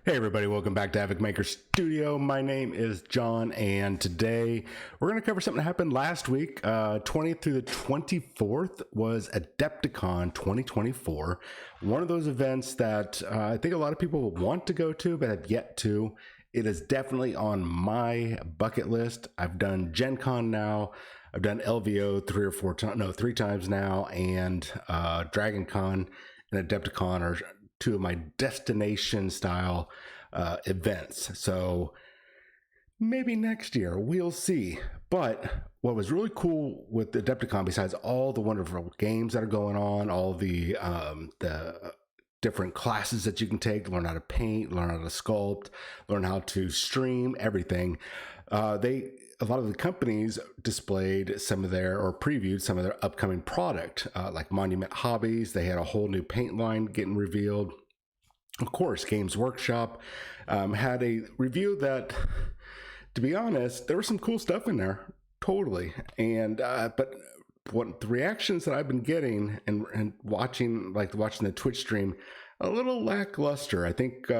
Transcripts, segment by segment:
Hey everybody, welcome back to Havoc Maker Studio. My name is John, and today we're going to cover something that happened last week. 20th through the 24th was Adepticon 2024. One of those events that I think a lot of people want to go to, but have yet to. It is definitely on my bucket list. I've done Gen Con now. I've done LVO three times now, and Dragon Con and Adepticon are two of my destination style events. So maybe next year, we'll see. But what was really cool with the Adepticon, besides all the wonderful games that are going on, all the different classes that you can take, learn how to paint, learn how to sculpt, learn how to stream, everything. A lot of the companies displayed some of their, or previewed some of their upcoming product, like Monument Hobbies. They had a whole new paint line getting revealed. Of course, Games Workshop had a review that, to be honest, there was some cool stuff in there, totally. And but what the reactions that I've been getting and watching the Twitch stream, a little lackluster. I think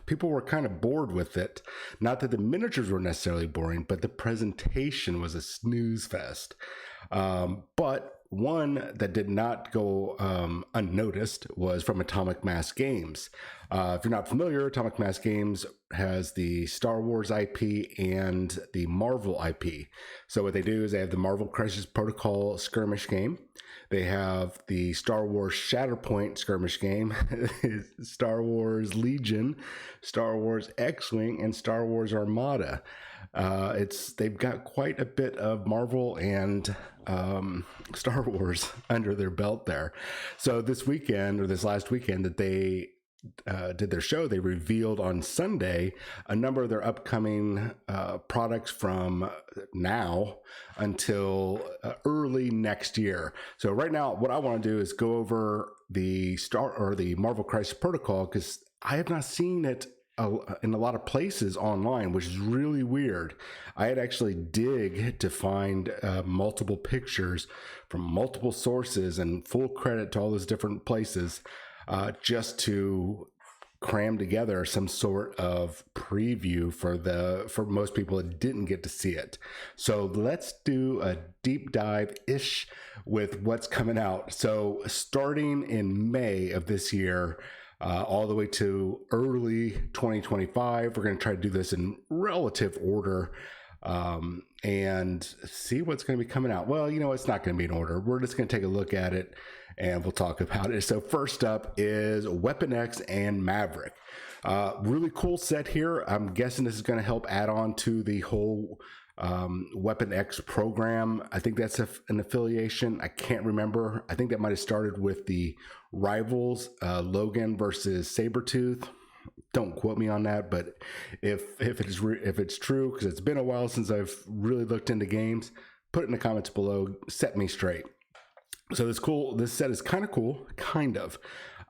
people were kind of bored with it. Not that the miniatures were necessarily boring, but the presentation was a snooze fest. But one that did not go unnoticed was from Atomic Mass Games. If you're not familiar, Atomic Mass Games has the Star Wars IP and the Marvel IP. So what they do is they have the Marvel Crisis Protocol skirmish game. They have the Star Wars Shatterpoint skirmish game, Star Wars Legion, Star Wars X-Wing, and Star Wars Armada. They've got quite a bit of Marvel and Star Wars under their belt there. So this weekend, or this last weekend that they did their show, they revealed on Sunday a number of their upcoming products from now until early next year. So right now, what I want to do is go over the Marvel Crisis Protocol, because I have not seen it in a lot of places online, which is really weird. I had actually dig to find multiple pictures from multiple sources, and full credit to all those different places, just to cram together some sort of preview for most people that didn't get to see it. So let's do a deep dive-ish with what's coming out. So starting in May of this year, all the way to early 2025, we're going to try to do this in relative order, and see what's going to be coming out. Well, it's not going to be in order. We're just going to take a look at it and we'll talk about it. So first up is Weapon X and Maverick. Really cool set here. I'm guessing this is going to help add on to the whole Weapon X program. I think that's an affiliation. I can't remember. I think that might have started with the Rivals, Logan versus Sabretooth. Don't quote me on that, but if it's true, because it's been a while since I've really looked into games, put it in the comments below. Set me straight. So this set is kind of cool, kind of.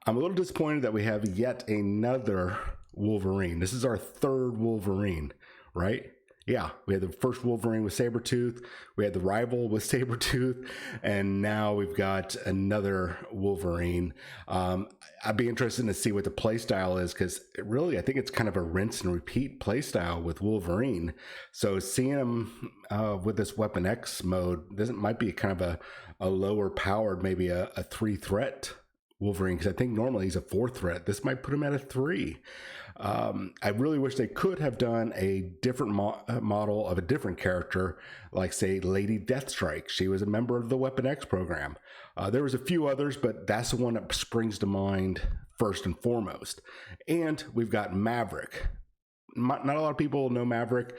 I'm a little disappointed that we have yet another Wolverine. This is our third Wolverine, right? Yeah, we had the first Wolverine with Sabretooth, we had the Rival with Sabretooth, and now we've got another Wolverine. I'd be interested to see what the playstyle is, because really, I think it's kind of a rinse and repeat playstyle with Wolverine. So seeing him with this Weapon X mode, might be kind of a lower powered, maybe a 3-threat Wolverine, because I think normally he's a 4-threat. This might put him at a 3. I really wish they could have done a different model of a different character, like say Lady Deathstrike. She was a member of the Weapon X program. There was a few others, but that's the one that springs to mind first and foremost. And we've got Maverick. Not a lot of people know Maverick.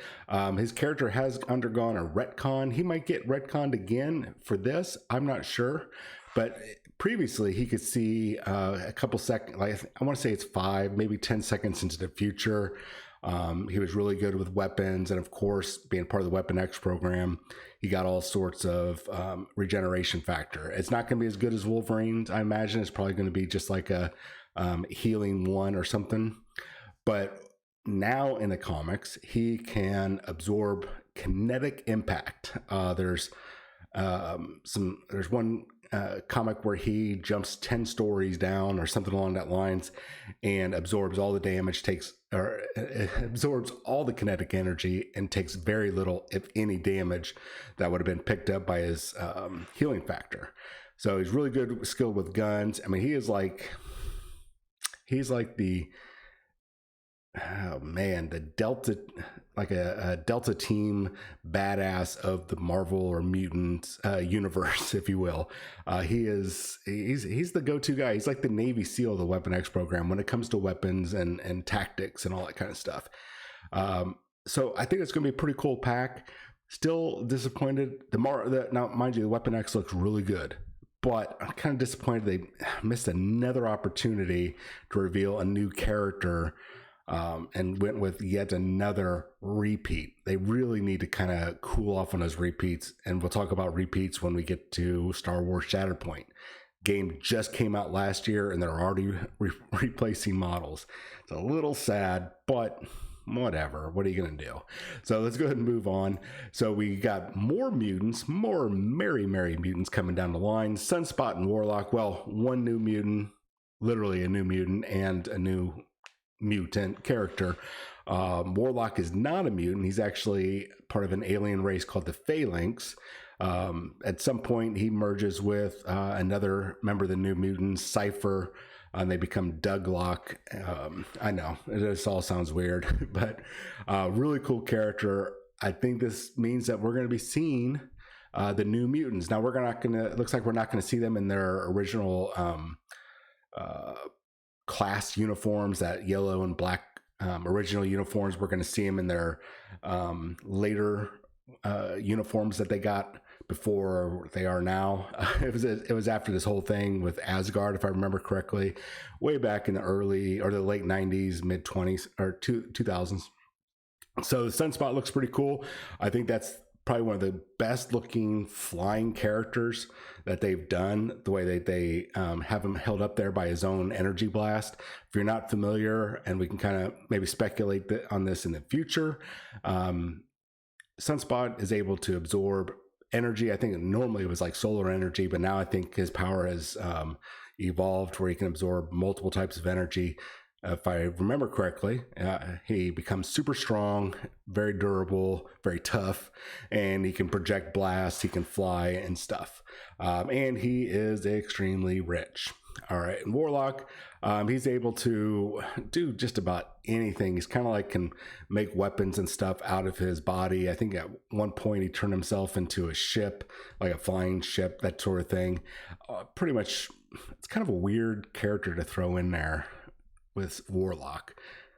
His character has undergone a retcon. He might get retconned again for this. I'm not sure. But previously, he could see a couple seconds, like I want to say it's 5, maybe 10 seconds into the future. He was really good with weapons. And of course, being part of the Weapon X program, he got all sorts of regeneration factor. It's not going to be as good as Wolverine's, I imagine. It's probably going to be just like a healing 1 or something. But now in the comics, he can absorb kinetic impact. There's one comic where he jumps 10 stories down or something along that lines and absorbs all the damage, absorbs all the kinetic energy and takes very little, if any, damage that would have been picked up by his healing factor. So he's really good, skilled with guns. I mean, he's like the Delta, like a Delta team badass of the Marvel or mutant universe, if you will. He's the go-to guy. He's like the Navy SEAL of the Weapon X program when it comes to weapons and tactics and all that kind of stuff. So I think it's going to be a pretty cool pack. Still disappointed. Now, mind you, the Weapon X looks really good, but I'm kind of disappointed they missed another opportunity to reveal a new character. And went with yet another repeat. They really need to kind of cool off on those repeats, and we'll talk about repeats when we get to Star Wars Shatterpoint. Game just came out last year, and they're already replacing models. It's a little sad, but whatever. What are you going to do? So let's go ahead and move on. So we got more mutants, more merry mutants coming down the line. Sunspot and Warlock. Well, one new mutant, literally a new mutant, and a new mutant character. Warlock is not a mutant. He's actually part of an alien race called the Phalanx. At some point, he merges with another member of the New Mutants, Cypher, and they become Douglock. I know, this all sounds weird, but really cool character. I think this means that we're going to be seeing the New Mutants. Now, it looks like we're not going to see them in their original class uniforms, that yellow and black original uniforms. We're going to see them in their later uniforms that they got before they are now. It was after this whole thing with Asgard, if I remember correctly, way back in the early or the late 90s, mid 20s or 2000s. So the Sunspot looks pretty cool. I think that's probably one of the best looking flying characters that they've done, the way they have him held up there by his own energy blast. If you're not familiar, and we can kind of maybe speculate on this in the future, Sunspot is able to absorb energy. I think normally it was like solar energy, but now I think his power has evolved where he can absorb multiple types of energy. If I remember correctly, he becomes super strong, very durable, very tough, and he can project blasts, he can fly and stuff. And he is extremely rich. All right, and Warlock, he's able to do just about anything. He's kind of like can make weapons and stuff out of his body. I think at one point he turned himself into a ship, like a flying ship, that sort of thing. Pretty much, it's kind of a weird character to throw in there with Warlock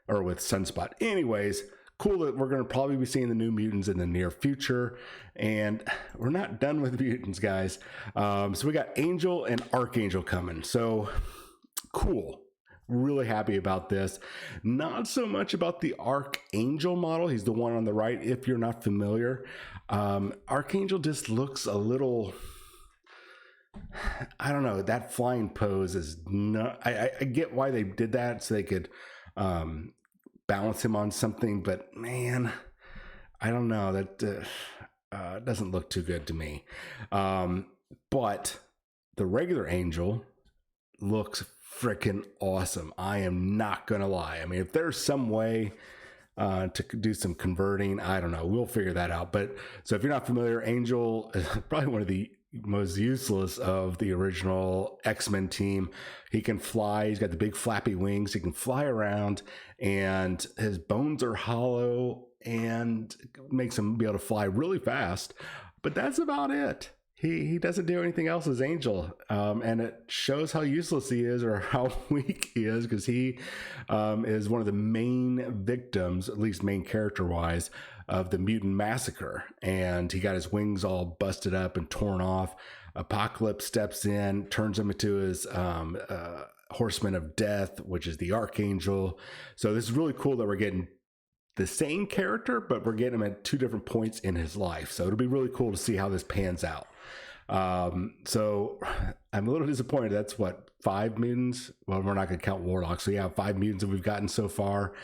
or with Sunspot. Anyways, cool that we're going to probably be seeing the New Mutants in the near future, and we're not done with mutants, guys. So we got Angel and Archangel coming. So cool. Really happy about this. Not so much about the Archangel model. He's the one on the right. If you're not familiar, Archangel just looks a little, I don't know, that flying pose is not, I get why they did that, so they could balance him on something, but man, I don't know, that doesn't look too good to me. But the regular Angel looks freaking awesome. I am not gonna lie. I mean, if there's some way to do some converting, I don't know, we'll figure that out. But so if you're not familiar, Angel is probably one of the most useless of the original X-Men team. He can fly. He's got the big flappy wings. He can fly around, and his bones are hollow and makes him be able to fly really fast. But that's about it. He doesn't do anything else as Angel, and it shows how useless he is, or how weak he is, because he is one of the main victims, at least main character-wise, of the mutant massacre, and he got his wings all busted up and torn off. Apocalypse steps in, turns him into his horseman of death, which is the Archangel. So this is really cool that we're getting the same character, but we're getting him at two different points in his life. So it'll be really cool to see how this pans out. So I'm a little disappointed. That's what, 5 mutants? Well, we're not going to count Warlock. So yeah, 5 mutants that we've gotten so far.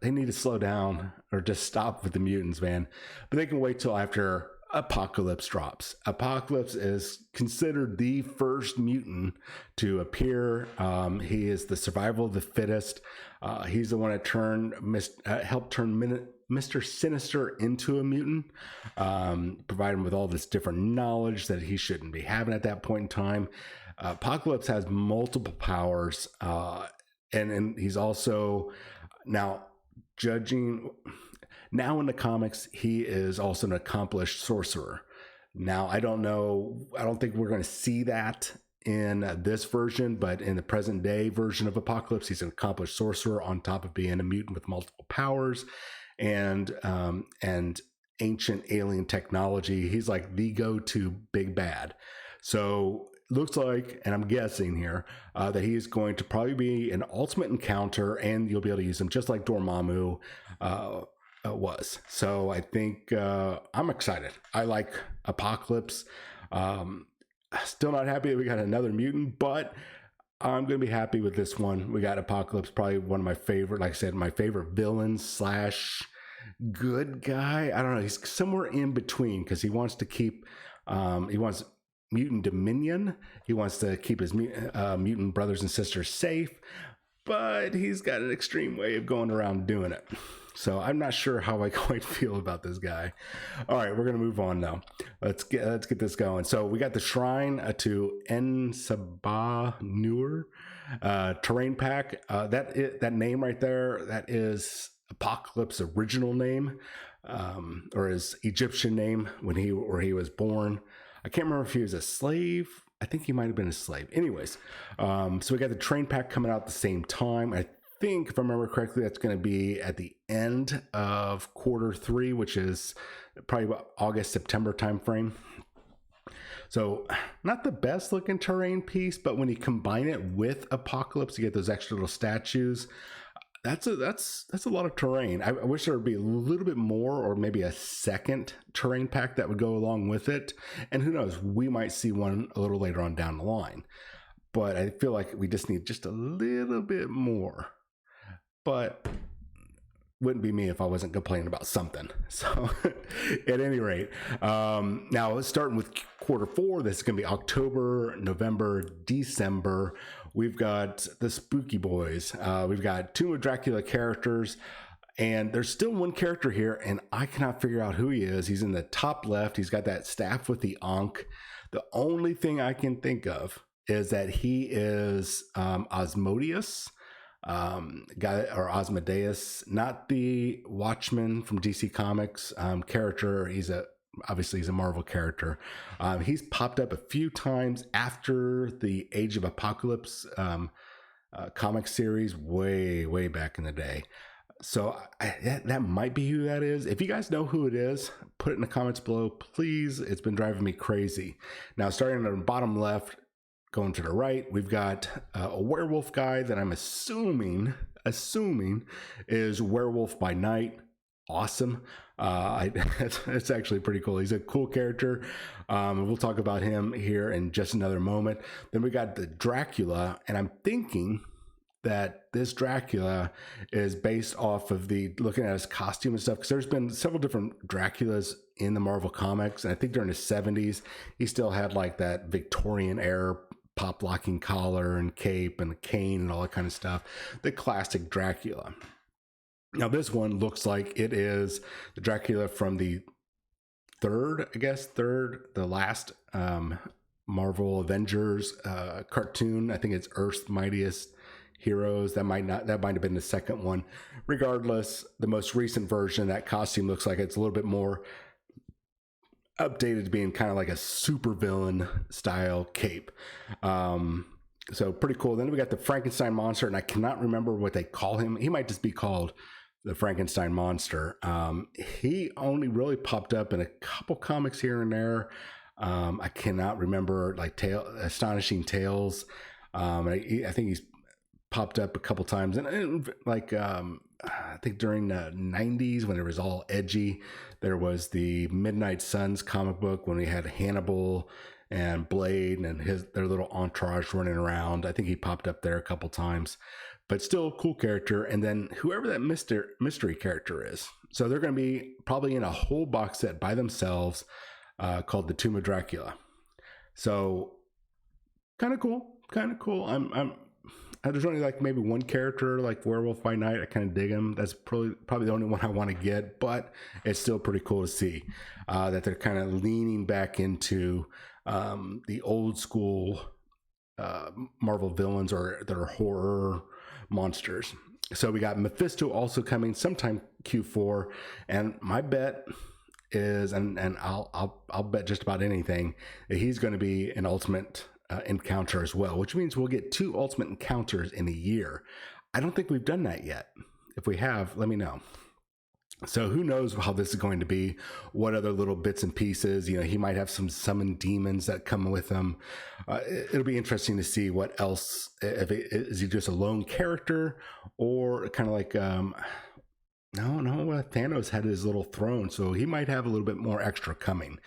They need to slow down or just stop with the mutants, man. But they can wait till after Apocalypse drops. Apocalypse is considered the first mutant to appear. He is the survival of the fittest. He's the one that helped turn Mr. Sinister into a mutant, provide him with all this different knowledge that he shouldn't be having at that point in time. Apocalypse has multiple powers, and he's also now now in the comics, he is also an accomplished sorcerer. Now, I don't think we're going to see that in this version, but in the present day version of Apocalypse, he's an accomplished sorcerer on top of being a mutant with multiple powers and ancient alien technology. He's like the go-to big bad. So looks like, and I'm guessing here, that he is going to probably be an ultimate encounter, and you'll be able to use him just like Dormammu was. So I think I'm excited. I like Apocalypse. Still not happy that we got another mutant, but I'm going to be happy with this one. We got Apocalypse, probably one of my favorite, like I said, my favorite villains / good guy. I don't know. He's somewhere in between because he wants to keep, he wants mutant dominion. He wants to keep his mutant brothers and sisters safe, but he's got an extreme way of going around doing it. So I'm not sure how I quite feel about this guy. All right, we're going to move on now. Let's get this going. So we got the Shrine to En Sabah Nur terrain pack. That name right there, that is Apocalypse's original name, or his Egyptian name when he was born. I can't remember if he was a slave. I think he might have been a slave. Anyways, so we got the terrain pack coming out at the same time. I think, if I remember correctly, that's going to be at the end of Q3, which is probably about August, September timeframe. So not the best looking terrain piece, but when you combine it with Apocalypse, you get those extra little statues. That's a lot of terrain. I wish there would be a little bit more, or maybe a second terrain pack that would go along with it. And who knows, we might see one a little later on down the line. But I feel like we just need just a little bit more. But wouldn't be me if I wasn't complaining about something. So at any rate, now starting with Q4, this is going to be October, November, December. We've got the Spooky Boys. We've got 2 Dracula characters, and there's still one character here, and I cannot figure out who he is. He's in the top left. He's got that staff with the Ankh. The only thing I can think of is that he is Asmodeus. Asmodeus, not the Watchman from DC Comics character. Obviously he's a Marvel character. He's popped up a few times after the Age of Apocalypse comic series way back in the day. So that might be who that is. If you guys know who it is, put it in the comments below, please. It's been driving me crazy. Now, starting on the bottom left, going to the right, we've got a werewolf guy that I'm assuming is Werewolf by Night. Awesome. It's actually pretty cool. He's a cool character. We'll talk about him here in just another moment. Then we got the Dracula, and I'm thinking that this Dracula is based off of looking at his costume and stuff, because there's been several different Draculas in the Marvel comics, and I think during the 70s he still had like that Victorian era pop locking collar and cape and cane and all that kind of stuff, the classic Dracula. Now this one looks like it is the Dracula from the the last Marvel Avengers cartoon. I think it's Earth's Mightiest Heroes. That might have been the second one. Regardless, the most recent version, that costume looks like it's a little bit more updated to being kind of like a supervillain style cape. So pretty cool. Then we got the Frankenstein monster, and I cannot remember what they call him. He might just be called the Frankenstein monster. He only really popped up in a couple comics here and there. I cannot remember, like Astonishing Tales. I think he's popped up a couple times, and like I think during the 90s when it was all edgy, there was the Midnight Suns comic book when we had Hannibal and Blade and their little entourage running around. I think he popped up there a couple times, but still a cool character. And then whoever that mystery character is. So they're going to be probably in a whole box set by themselves. called The Tomb of Dracula. So kind of cool. There's only like maybe one character like Werewolf by Night. I kind of dig him. That's probably the only one I want to get, but it's still pretty cool to see that they're kind of leaning back into the old school Marvel villains or their horror monsters. So we got Mefisto also coming sometime Q4, and my bet is, and I'll bet just about anything that he's going to be an ultimate encounter as well, which means we'll get 2 ultimate encounters in a year. I don't think we've done that yet. If we have, let me know. So who knows how this is going to be, what other little bits and pieces, he might have some summoned demons that come with him. It'll be interesting to see what else, is he just a lone character, or kind of like, Thanos had his little throne, so he might have a little bit more extra coming.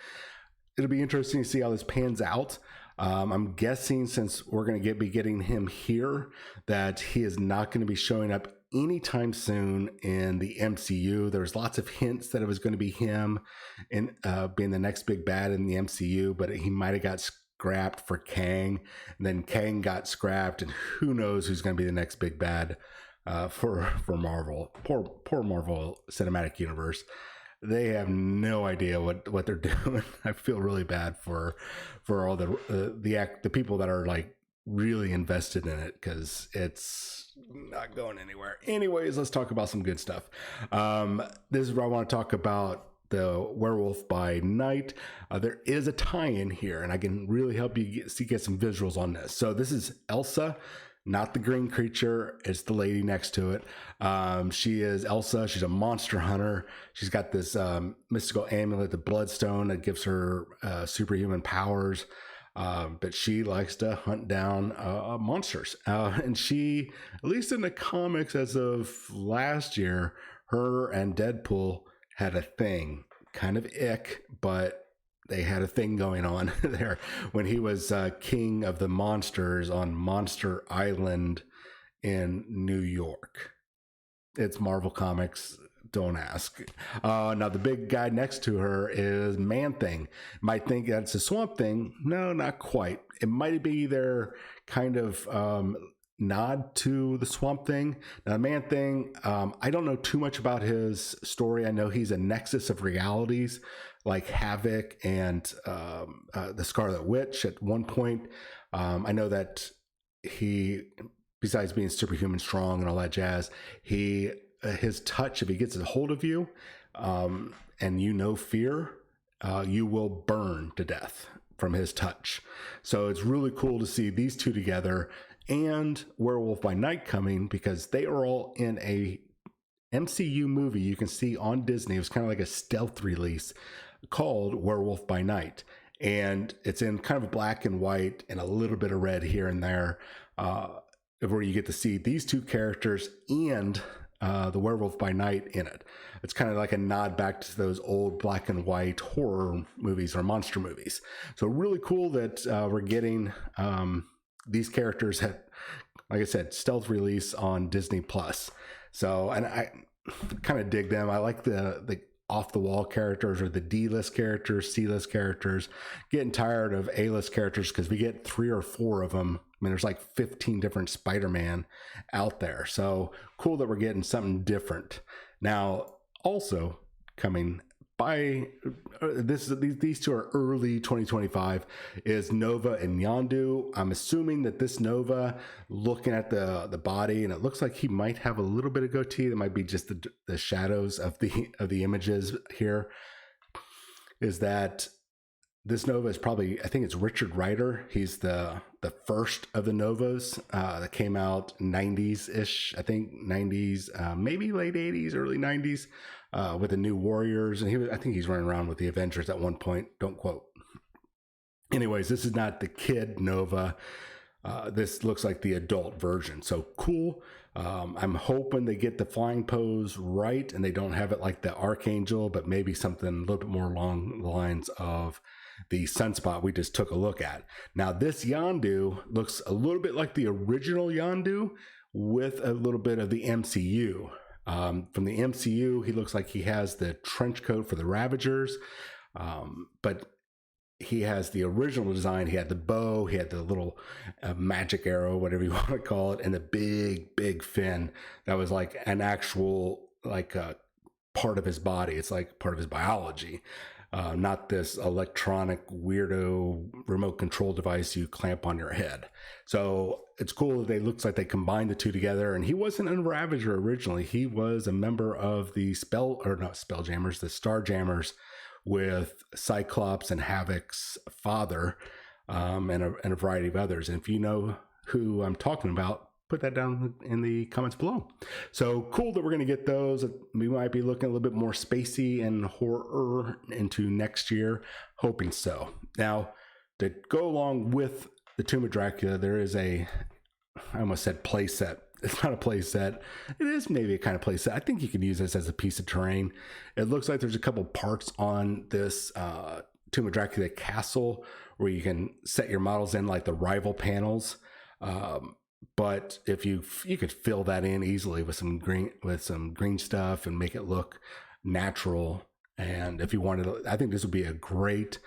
It'll be interesting to see how this pans out. I'm guessing, since we're going to be getting him here, that he is not going to be showing up anytime soon in the MCU. There's lots of hints that it was going to be him in being the next big bad in the MCU, but he might have got scrapped for Kang, and then Kang got scrapped, and who knows who's going to be the next big bad for Marvel. Poor Marvel Cinematic Universe. They have no idea what they're doing. I feel really bad for all the people that are like really invested in it, because it's not going anywhere. Anyways, let's talk about some good stuff. This is where I want to talk about the Werewolf by Night. There is a tie-in here, and I can really help you get some visuals on this. So this is Elsa, not the green creature. It's the lady next to it. She is Elsa. She's a monster hunter. She's got this mystical amulet, the Bloodstone, that gives her superhuman powers. But she likes to hunt down monsters. And she, at least in the comics as of last year, her and Deadpool had a thing. Kind of ick, but they had a thing going on there when he was king of the monsters on Monster Island in New York. It's Marvel Comics. Don't ask. Now, the big guy next to her is Man-Thing. Might think that's a Swamp Thing. No, not quite. It might be their kind of nod to the Swamp Thing. Now, Man-Thing, I don't know too much about his story. I know he's a nexus of realities, like Havoc and the Scarlet Witch at one point. I know that he, besides being superhuman strong and all that jazz, his touch, if he gets a hold of you and fear, you will burn to death from his touch. So it's really cool to see these two together, and Werewolf by Night coming, because they are all in a MCU movie you can see on Disney. It was kind of like a stealth release called Werewolf by Night, and it's in kind of black and white and a little bit of red here and there, where you get to see these two characters and the Werewolf by Night in it. It's kind of like a nod back to those old black and white horror movies or monster movies. So really cool that we're getting these characters at, like I said, stealth release on Disney Plus. So, and I kind of dig them. I like the off the wall characters, or the D-list characters, C-list characters. Getting tired of A-list characters, because we get 3 or 4 of them. I mean, there's like 15 different Spider-Man out there. So cool that we're getting something different. Now, also coming by these two are early 2025, is Nova and Yandu. I'm assuming that this Nova, looking at the body, and it looks like he might have a little bit of goatee. That might be just the shadows of the images here. Is that this Nova is probably, I think it's Richard Rider. He's the first of the Novas that came out 90s-ish, I think 90s, maybe late 80s, early 90s, with the New Warriors. And I think he's running around with the Avengers at one point. Don't quote. Anyways, this is not the kid Nova. This looks like the adult version. So cool. I'm hoping they get the flying pose right and they don't have it like the Archangel, but maybe something a little bit more along the lines of the Sunspot we just took a look at. Now, this Yandu looks a little bit like the original Yandu with a little bit of the MCU. From the MCU, he looks like he has the trench coat for the Ravagers, but he has the original design. He had the bow, he had the little magic arrow, whatever you want to call it, and the big fin that was like an actual like part of his body. It's like part of his biology, not this electronic weirdo remote control device you clamp on your head. So it's cool that looks like they combined the two together. And he wasn't a Ravager originally. He was a member of the Spelljammers, the Starjammers, with Cyclops and Havoc's father, and a variety of others. And if you know who I'm talking about, put that down in the comments below. So cool that we're going to get those. We might be looking a little bit more spacey and horror into next year, hoping so. Now, to go along with the Tomb of Dracula, there is I almost said play set. It's not a play set. It is maybe a kind of play set. I think you could use this as a piece of terrain. It looks like there's a couple parts on this Tomb of Dracula castle where you can set your models in, like the rival panels. But if you could fill that in easily with some green stuff and make it look natural. And if you wanted to, I think this would be a great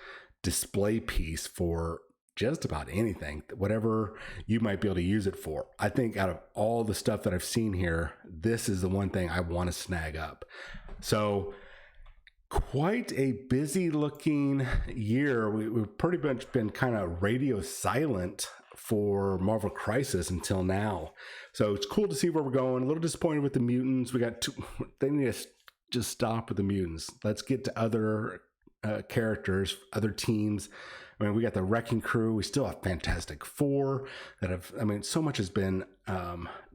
display piece for just about anything, whatever you might be able to use it for. I think out of all the stuff that I've seen here, this is the one thing I want to snag up. So quite a busy looking year. We've pretty much been kind of radio silent for Marvel Crisis until now. So it's cool to see where we're going. A little disappointed with the mutants. They need to just stop with the mutants. Let's get to other characters, other teams. I mean, we got the Wrecking Crew. We still have Fantastic Four that have, I mean, so much has been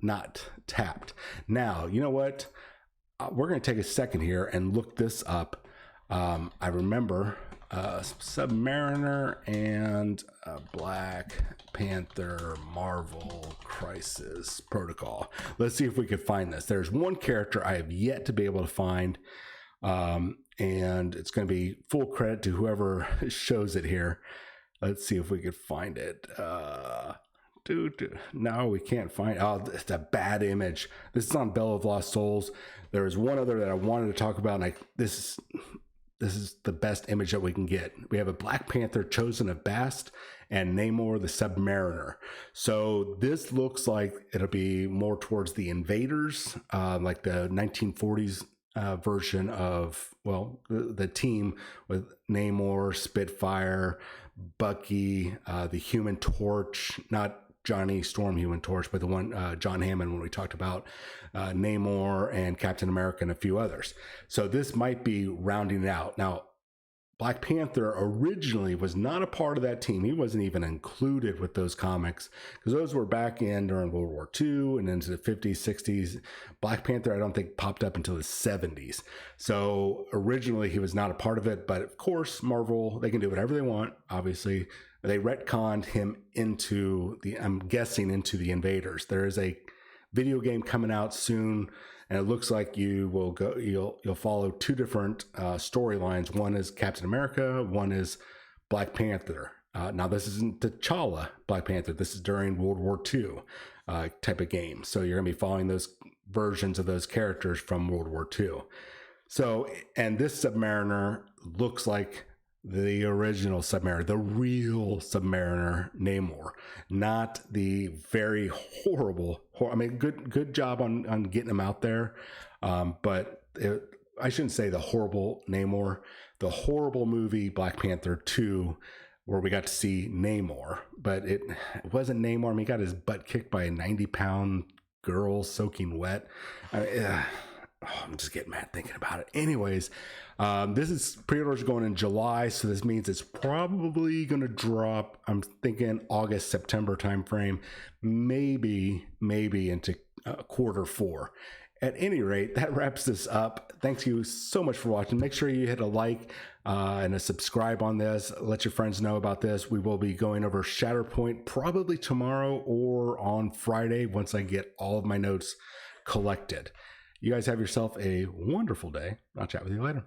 not tapped. Now, you know what? We're going to take a second here and look this up. I remember Submariner and Black Panther Marvel Crisis Protocol. Let's see if we could find this. There's one character I have yet to be able to find. And it's going to be full credit to whoever shows it here. Let's see if we could find it. No, we can't find it. Oh, it's a bad image. This is on Bell of Lost Souls. There is one other that I wanted to talk about, and this is the best image that we can get. We have a Black Panther Chosen of Bast and Namor the Submariner. So this looks like it'll be more towards the Invaders, like the 1940s version of, well, the team with Namor, Spitfire, Bucky, the Human Torch, not Johnny Storm Human Torch, but the one John Hammond when we talked about Namor and Captain America and a few others. So this might be rounding it out. Now, Black Panther originally was not a part of that team. He wasn't even included with those comics because those were back in during World War II and into the 50s, 60s. Black Panther, I don't think, popped up until the 70s. So originally he was not a part of it. But of course, Marvel, they can do whatever they want. Obviously, they retconned him into I'm guessing, into the Invaders. There is a video game coming out soon. And it looks like you'll follow two different storylines. One is Captain America, one is Black Panther. Now this isn't T'Challa Black Panther. This is during World War II type of game. So you're gonna be following those versions of those characters from World War II. So, and this Submariner looks like the original Submariner, the real Submariner Namor, not the very horrible. I mean, good job on getting him out there, but I shouldn't say the horrible Namor. The horrible movie Black Panther 2, where we got to see Namor, but it wasn't Namor. I mean, he got his butt kicked by a 90-pound girl soaking wet. I'm just getting mad thinking about it. Anyways, this is pre-orders going in July, so this means it's probably going to drop. I'm thinking August, September timeframe, maybe into quarter 4. At any rate, that wraps this up. Thanks you so much for watching. Make sure you hit a like and a subscribe on this. Let your friends know about this. We will be going over Shatterpoint probably tomorrow or on Friday once I get all of my notes collected. You guys have yourself a wonderful day. I'll chat with you later.